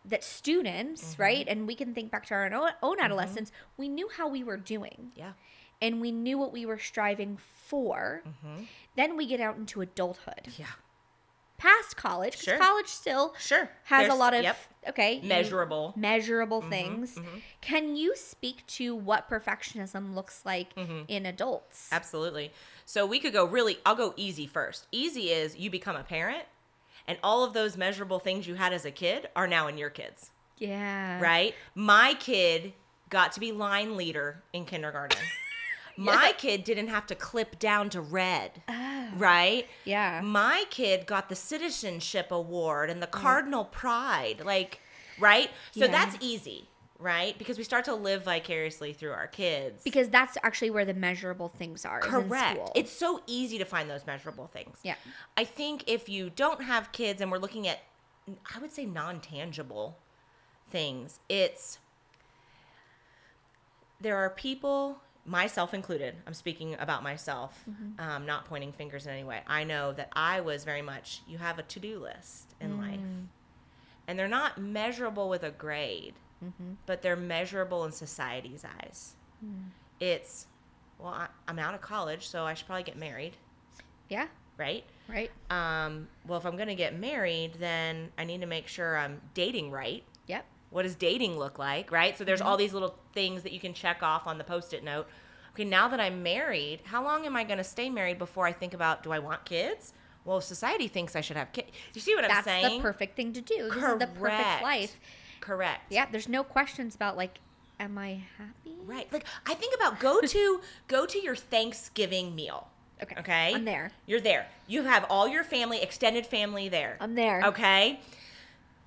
that students, right? And we can think back to our own adolescence. We knew how we were doing. Yeah. And we knew what we were striving for. Then we get out into adulthood. Yeah. Past college, because college still has a lot of measurable things. Can you speak to what perfectionism looks like in adults? Absolutely. So we could go I'll go easy first. Easy is you become a parent, and all of those measurable things you had as a kid are now in your kids. Yeah. Right? My kid got to be line leader in kindergarten. My kid didn't have to clip down to red, right? Yeah. My kid got the citizenship award and the cardinal pride, like, right? So that's easy, right? Because we start to live vicariously through our kids. Because that's actually where the measurable things are. Correct. Is in school. It's so easy to find those measurable things. Yeah. I think if you don't have kids and we're looking at, I would say, non-tangible things, there are people, myself included, I'm speaking about myself, not pointing fingers in any way. I know that I was very much, you have a to-do list in life. And they're not measurable with a grade, but they're measurable in society's eyes. It's, well, I'm out of college, so I should probably get married. Yeah. Right? Right. Well, if I'm going to get married, then I need to make sure I'm dating right. Yep. What does dating look like, right? So there's all these little things that you can check off on the Post-it note. Okay, now that I'm married, how long am I going to stay married before I think about, do I want kids? Well, society thinks I should have kids. You see what I'm saying? That's the perfect thing to do. This is the perfect life. Correct. Yeah, there's no questions about, like, am I happy? Right. Like, I think about go to your Thanksgiving meal. Okay? I'm there. You're there. You have all your family, extended family there. I'm there. Okay?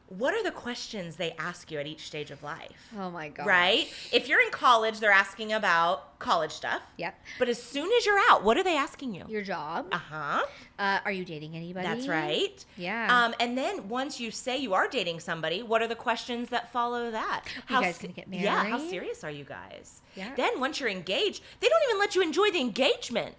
What are the questions they ask you at each stage of life? Oh, my God. Right? If you're in college, they're asking about college stuff. Yep. But as soon as you're out, what are they asking you? Your job. Uh-huh. Are you dating anybody? That's right. Yeah. And then once you say you are dating somebody, what are the questions that follow that? You guys gonna get married? Yeah. How serious are you guys? Yeah. Then once you're engaged, they don't even let you enjoy the engagement.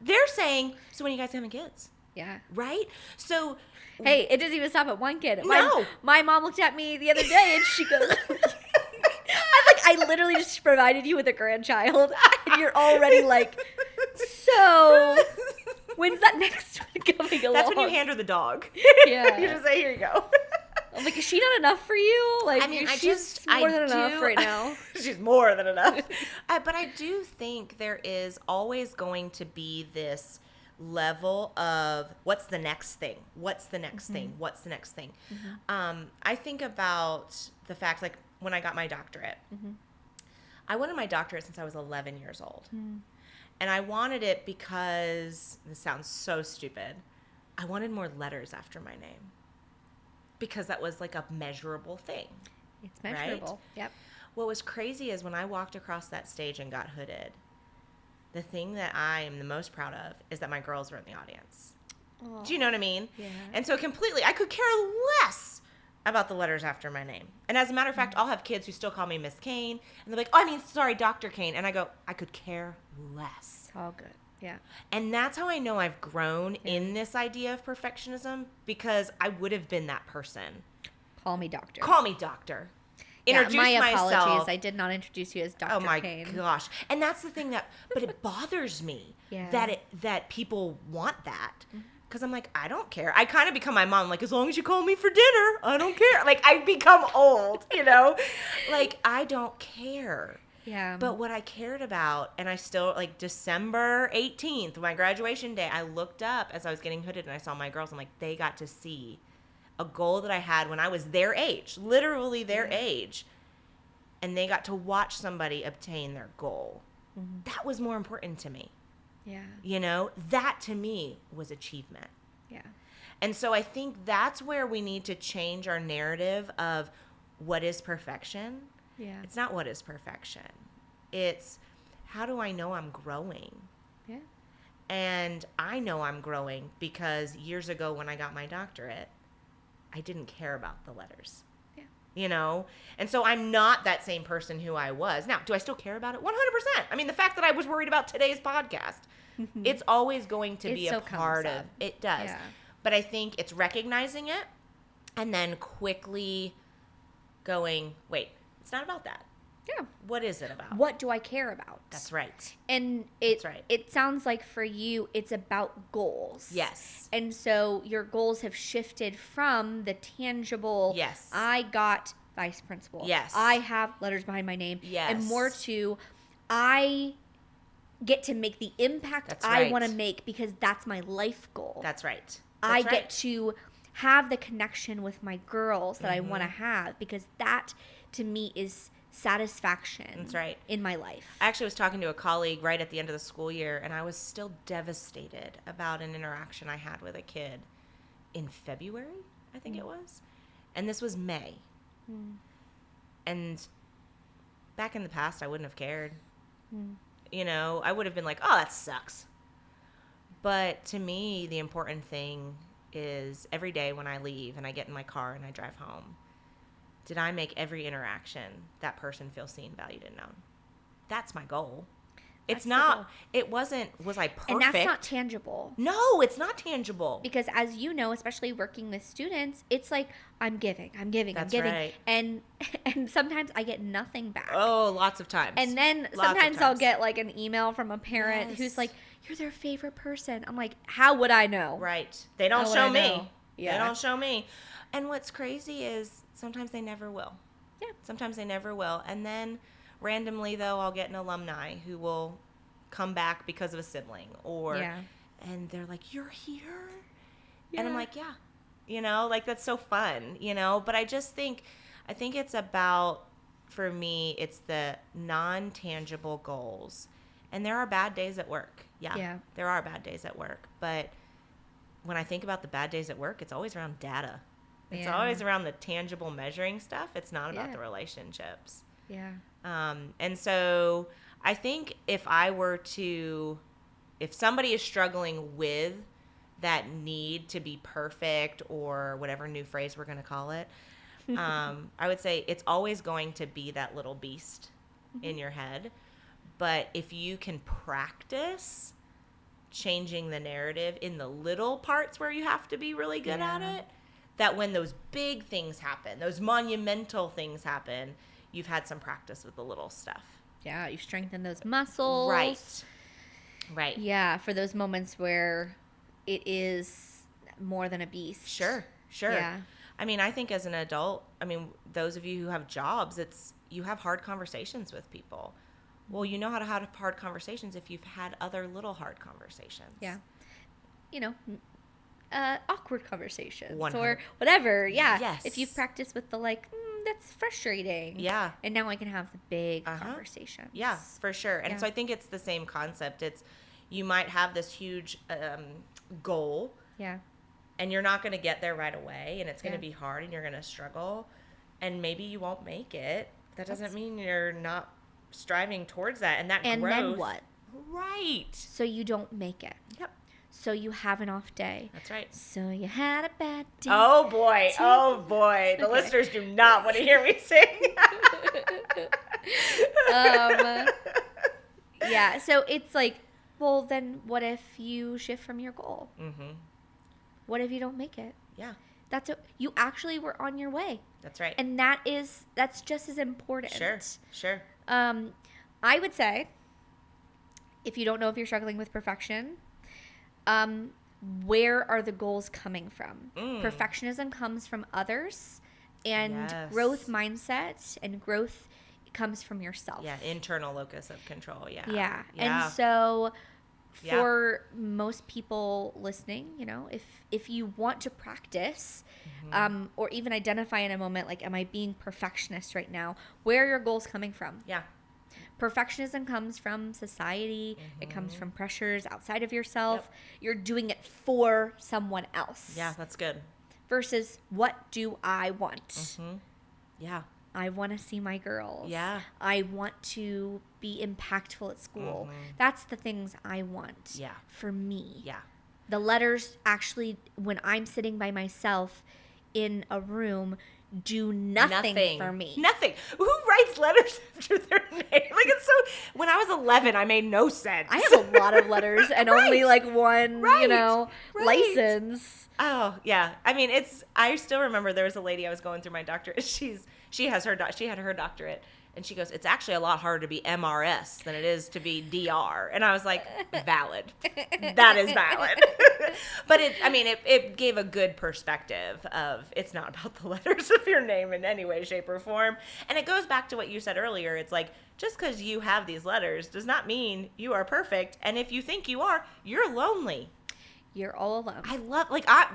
They're saying, so when are you guys having kids? Yeah. Right? So... Hey, it doesn't even stop at one kid. No. My mom looked at me the other day and she goes, I literally just provided you with a grandchild and you're already like, so when's that next one coming along? That's when you hand her the dog. Yeah. You just say, here you go. I'm like, is she not enough for you? Like, I mean, she's more than enough right now. She's more than enough. But I do think there is always going to be this level of what's the next thing? What's the next thing? What's the next thing? I think about the fact, like, when I got my doctorate, I wanted my doctorate since I was 11 years old. And I wanted it because, this sounds so stupid, I wanted more letters after my name. Because that was like a measurable thing. It's measurable. Right? Yep. What was crazy is when I walked across that stage and got hooded, the thing that I am the most proud of is that my girls were in the audience. Aww. Do you know what I mean? Yeah. And so completely, I could care less about the letters after my name. And as a matter of fact, I'll have kids who still call me Miss Cain. And they're like, sorry, Doctor Cain. And I go, I could care less. All good. Yeah. And that's how I know I've grown in this idea of perfectionism, because I would have been that person. Call me doctor. Call me doctor. Introduce my myself. Apologies. I did not introduce you as Doctor Cain. Oh my Cain. gosh. And that's the thing but it bothers me that people want that. Because I'm like, I don't care. I kind of become my mom. Like, as long as you call me for dinner, I don't care. Like, I become old, you know? Like, I don't care. Yeah. But what I cared about, and I still, like, December 18th, my graduation day, I looked up as I was getting hooded and I saw my girls. I'm like, they got to see a goal that I had when I was their age, literally their age. And they got to watch somebody obtain their goal. Mm-hmm. That was more important to me. Yeah. You know, that to me was achievement. Yeah. And so I think that's where we need to change our narrative of what is perfection. Yeah. It's not what is perfection. It's how do I know I'm growing? Yeah. And I know I'm growing because years ago when I got my doctorate, I didn't care about the letters. Yeah. You know? And so I'm not that same person who I was. Now, do I still care about it? 100%. I mean, the fact that I was worried about today's podcast, it's always going to be a part of it. Does. Yeah. But I think it's recognizing it and then quickly going, wait, it's not about that. Yeah. What is it about? What do I care about? That's right. And it sounds like for you, it's about goals. Yes. And so your goals have shifted from the tangible, yes, I got vice principal. Yes. I have letters behind my name. Yes. And more to, I get to make the impact I want to make because that's my life goal. That's right. I get to have the connection with my girls that I want to have because that to me is satisfaction. That's right. In my life. I actually was talking to a colleague right at the end of the school year, and I was still devastated about an interaction I had with a kid in February, I think it was. And this was May. And back in the past, I wouldn't have cared. You know, I would have been like, oh, that sucks. But to me, the important thing is every day when I leave and I get in my car and I drive home, did I make every interaction that person feel seen, valued, and known? That's my goal. It's not, it wasn't, was I perfect? And that's not tangible. No, it's not tangible. Because as you know, especially working with students, it's like, I'm giving. That's right. And sometimes I get nothing back. Oh, lots of times. And then sometimes I'll get like an email from a parent who's like, you're their favorite person. I'm like, how would I know? Right. They don't show me. Yeah. They don't show me. And what's crazy is sometimes they never will. Yeah. Sometimes they never will. And then randomly, though, I'll get an alumni who will come back because of a sibling and they're like, you're here? Yeah. And I'm like, yeah. You know, like that's so fun, you know? But I think it's about, for me, it's the non-tangible goals. And there are bad days at work. Yeah. There are bad days at work. But when I think about the bad days at work, it's always around data. It's always around the tangible measuring stuff. It's not about the relationships. Yeah. And so I think if somebody is struggling with that need to be perfect or whatever new phrase we're going to call it, I would say it's always going to be that little beast in your head. But if you can practice changing the narrative in the little parts where you have to be really good at it, that when those big things happen, those monumental things happen, you've had some practice with the little stuff. Yeah, you strengthen those muscles. Right. Yeah, for those moments where it is more than a beast. Sure. Yeah. I mean, I think as an adult, those of you who have jobs, you have hard conversations with people. Well, you know how to have hard conversations if you've had other little hard conversations. Yeah. You know, awkward conversations 100. Or whatever. Yeah. Yes. If you've practiced with the that's frustrating. Yeah. And now I can have the big conversations. Yeah, for sure. And so I think it's the same concept. You might have this huge goal. Yeah. And you're not going to get there right away. And it's going to be hard and you're going to struggle. And maybe you won't make it. That doesn't mean you're not striving towards that. And that growth. And then what? Right. So you don't make it. Yep. So you have an off day. That's right. So you had a bad day. Oh, boy. The listeners do not want to hear me sing. Yeah, so it's like, well, then what if you shift from your goal? Mm-hmm. What if you don't make it? Yeah. You actually were on your way. That's right. And that's just as important. Sure. I would say, if you don't know if you're struggling with perfection, where are the goals coming from? Perfectionism comes from others, and growth mindset and growth comes from yourself. Yeah, internal locus of control. Yeah. Yeah. And so for most people listening, if you want to practice or even identify in a moment, like, am I being perfectionist right now? Where are your goals coming from? Yeah. Perfectionism comes from society. It comes from pressures outside of yourself. You're doing it for someone else. Yeah, that's good. Versus, what do I want? Yeah. I want to see my girls. Yeah. I want to be impactful at school. That's the things I want for me. Yeah. The letters actually, when I'm sitting by myself in a room, do nothing for me. Nothing. Who writes letters after their name? Like, it's so... When I was 11, I made no sense. I have a lot of letters and only like one, license. Oh, yeah. I mean, I still remember there was a lady I was going through my doctorate. She had her doctorate, and she goes, it's actually a lot harder to be MRS than it is to be DR. And I was like, valid. That is valid. But it gave a good perspective of, it's not about the letters of your name in any way, shape, or form. And it goes back to what you said earlier. It's like, just because you have these letters does not mean you are perfect. And if you think you are, you're lonely. You're all alone.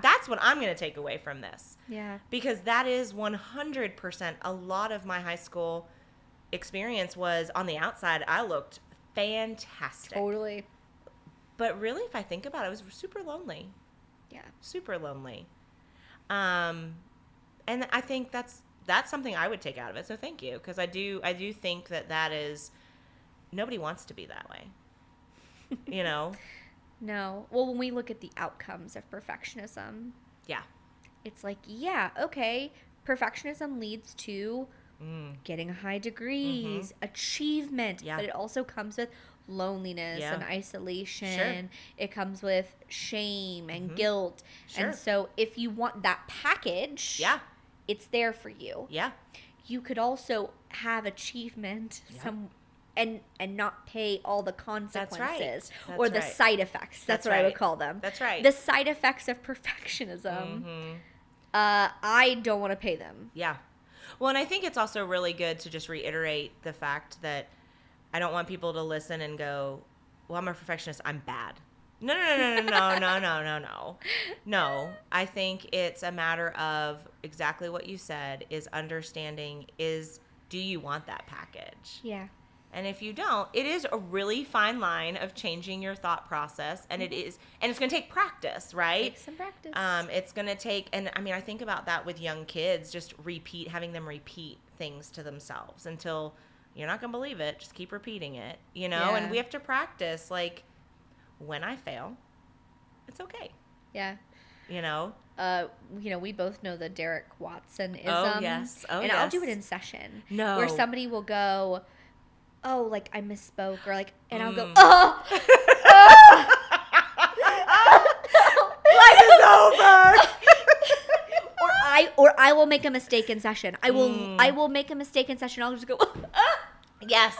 That's what I'm going to take away from this. Yeah. Because that is 100% a lot of my high school experience was on the outside. I looked fantastic. Totally. But really, if I think about it, I was super lonely. Yeah. Super lonely. And I think that's something I would take out of it. So thank you. Because I do think that is, nobody wants to be that way. No. Well, when we look at the outcomes of perfectionism, it's like, okay, perfectionism leads to getting high degrees, achievement, but it also comes with loneliness and isolation. Sure. It comes with shame and guilt. Sure. And so if you want that package, it's there for you. Yeah. You could also have achievement and not pay all the consequences or the side effects. That's what I would call them. That's right. The side effects of perfectionism. I don't want to pay them. Yeah. Well, and I think it's also really good to just reiterate the fact that I don't want people to listen and go, well, I'm a perfectionist, I'm bad. No. No, I think it's a matter of exactly what you said, is understanding do you want that package? Yeah. And if you don't, it is a really fine line of changing your thought process, and it's going to take practice, right? Take some practice. It's going to take, and I think about that with young kids, just having them repeat things to themselves until you're not going to believe it. Just keep repeating it, and we have to practice, like, when I fail, it's okay. Yeah. We both know the Derek Watson-ism. Oh, yes. And I'll do it in session. No. Where somebody will go, oh, like, I misspoke, or like, and I'll go, life is over. or I will make a mistake in session. I will make a mistake in session. I'll just go, yes.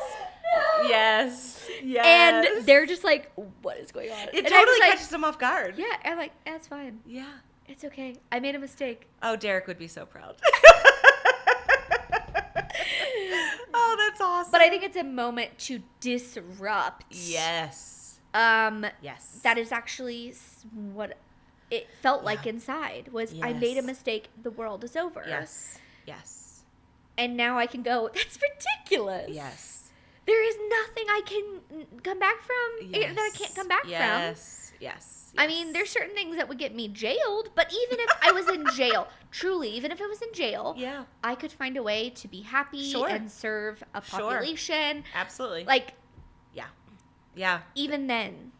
Yes. And they're just like, what is going on? It totally catches them off guard. Yeah. I'm like, that's fine. Yeah. It's okay. I made a mistake. Oh, Derek would be so proud. Oh, that's awesome. But I think it's a moment to disrupt. Yes. Yes. That is actually what it felt like inside was, I made a mistake. The world is over. Yes. Yes. And now I can go, that's ridiculous. Yes. There is nothing I can come back from that I can't come back from. Yes. I mean, there's certain things that would get me jailed, but even if I was in jail, truly, even if I was in jail, I could find a way to be happy and serve a population. Absolutely. Like, yeah. Even then,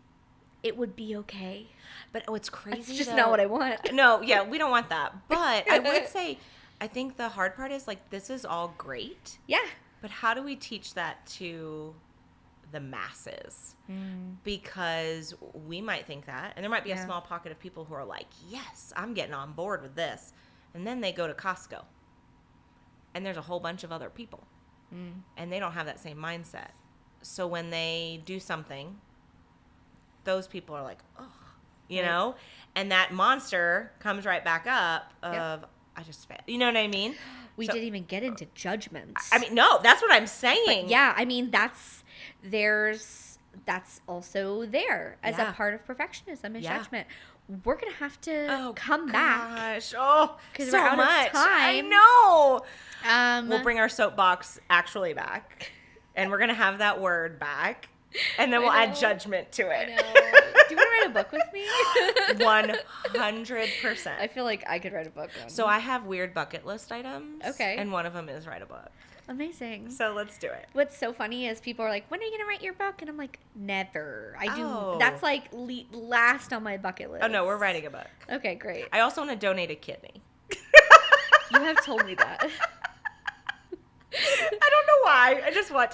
it would be okay. But it's crazy. It's just not what I want. No, we don't want that. But I would say, I think the hard part is, like, this is all great. Yeah. But how do we teach that to the masses? Because we might think that, and there might be a small pocket of people who are like, yes, I'm getting on board with this. And then they go to Costco, and there's a whole bunch of other people, and they don't have that same mindset. So when they do something, those people are like, oh, and that monster comes right back up of, I just failed. You know what I mean? We didn't even get into judgments. I mean, no, that's what I'm saying. But yeah, I mean, that's also there as a part of perfectionism and judgment. We're going to have to come back. Oh, because so we're out much. of time. I know. We'll bring our soapbox actually back. And we're going to have that word back. And then we'll add judgment to it. I know. Do you want to write a book with me? 100%. I feel like I could write a book on. So I have weird bucket list items. Okay. And one of them is write a book. Amazing. So let's do it. What's so funny is people are like, when are you going to write your book? And I'm like, never. I do. That's like last on my bucket list. Oh, no, we're writing a book. Okay, great. I also want to donate a kidney. You have told me that. I don't know why.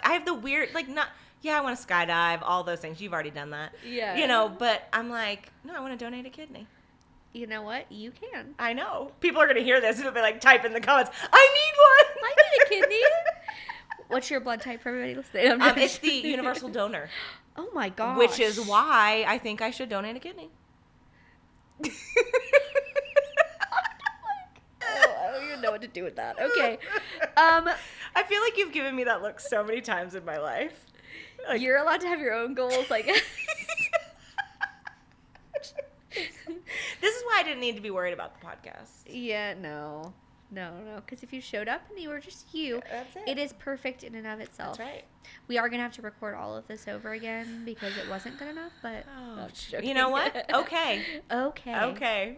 I have the weird, I want to skydive, all those things. You've already done that. Yeah. But I'm like, no, I want to donate a kidney. You know what? You can. I know. People are going to hear this and they'll be like, type in the comments, I need one. I need a kidney. What's your blood type for everybody listening? It's the universal donor. Oh my gosh. Which is why I think I should donate a kidney. I don't even know what to do with that. Okay. I feel like you've given me that look so many times in my life. You're allowed to have your own goals. This is why I didn't need to be worried about the podcast. Yeah, no. Because if you showed up and you were just you, it is perfect in and of itself. That's right. We are going to have to record all of this over again because it wasn't good enough, but you know what? Okay. Okay.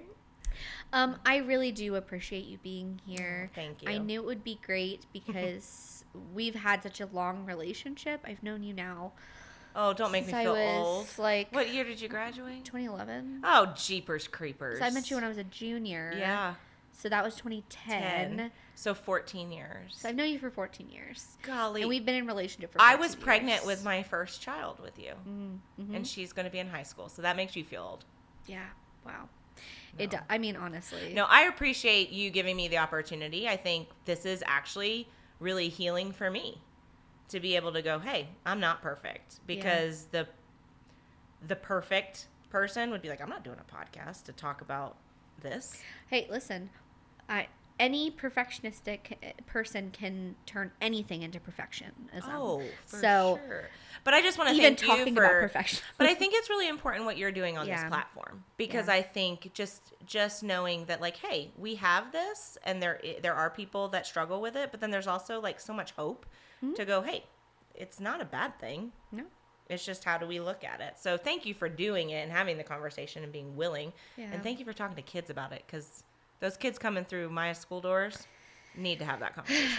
I really do appreciate you being here. Thank you. I knew it would be great because we've had such a long relationship. I've known you now. Oh, don't make me feel old. Like, what year did you graduate? 2011. Oh, jeepers creepers. So I met you when I was a junior. Yeah. So that was 2010. So 14 years. So I've known you for 14 years. Golly. And we've been in a relationship for 14 I was years. pregnant with my first child with you. Mm-hmm. And she's going to be in high school. So that makes you feel old. Yeah. Wow. No. I mean, honestly. No, I appreciate you giving me the opportunity. I think this is actually really healing for me to be able to go, hey, I'm not perfect. Because the perfect person would be like, I'm not doing a podcast to talk about this. Hey, listen, any perfectionistic person can turn anything into perfection. Oh, for sure. But I just want to even thank talking you for about perfection. But I think it's really important what you're doing on this platform because I think just knowing that like, hey, we have this, and there are people that struggle with it, but then there's also like so much hope to go, hey, it's not a bad thing. No. It's just how do we look at it. So thank you for doing it and having the conversation and being willing. Yeah. And thank you for talking to kids about it because those kids coming through my school doors need to have that conversation.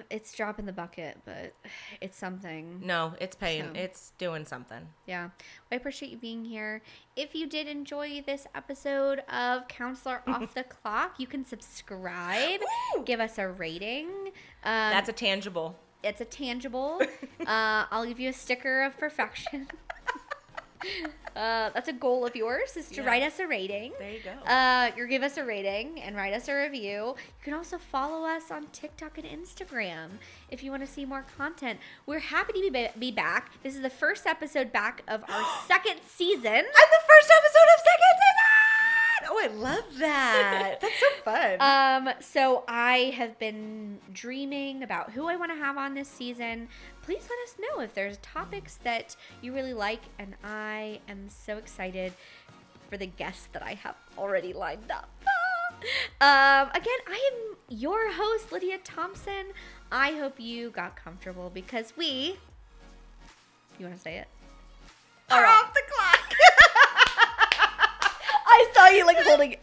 It's drop in the bucket, but it's something. No, it's paying. So, it's doing something. Yeah. I appreciate you being here. If you did enjoy this episode of Counselor Off the Clock, you can subscribe. Give us a rating. That's a tangible. It's a tangible. I'll give you a sticker of perfection. That's a goal of yours, is to write us a rating. There you go. You give us a rating and write us a review. You can also follow us on TikTok and Instagram if you want to see more content. We're happy to be back. This is the first episode back of our second season. And the first episode of second season! Oh, I love that. That's so fun. So I have been dreaming about who I want to have on this season. Please let us know if there's topics that you really like, and I am so excited for the guests that I have already lined up. Again, I am your host, Lydia Thompson. I hope you got comfortable because you want to say it? Are off the clock. I saw you like holding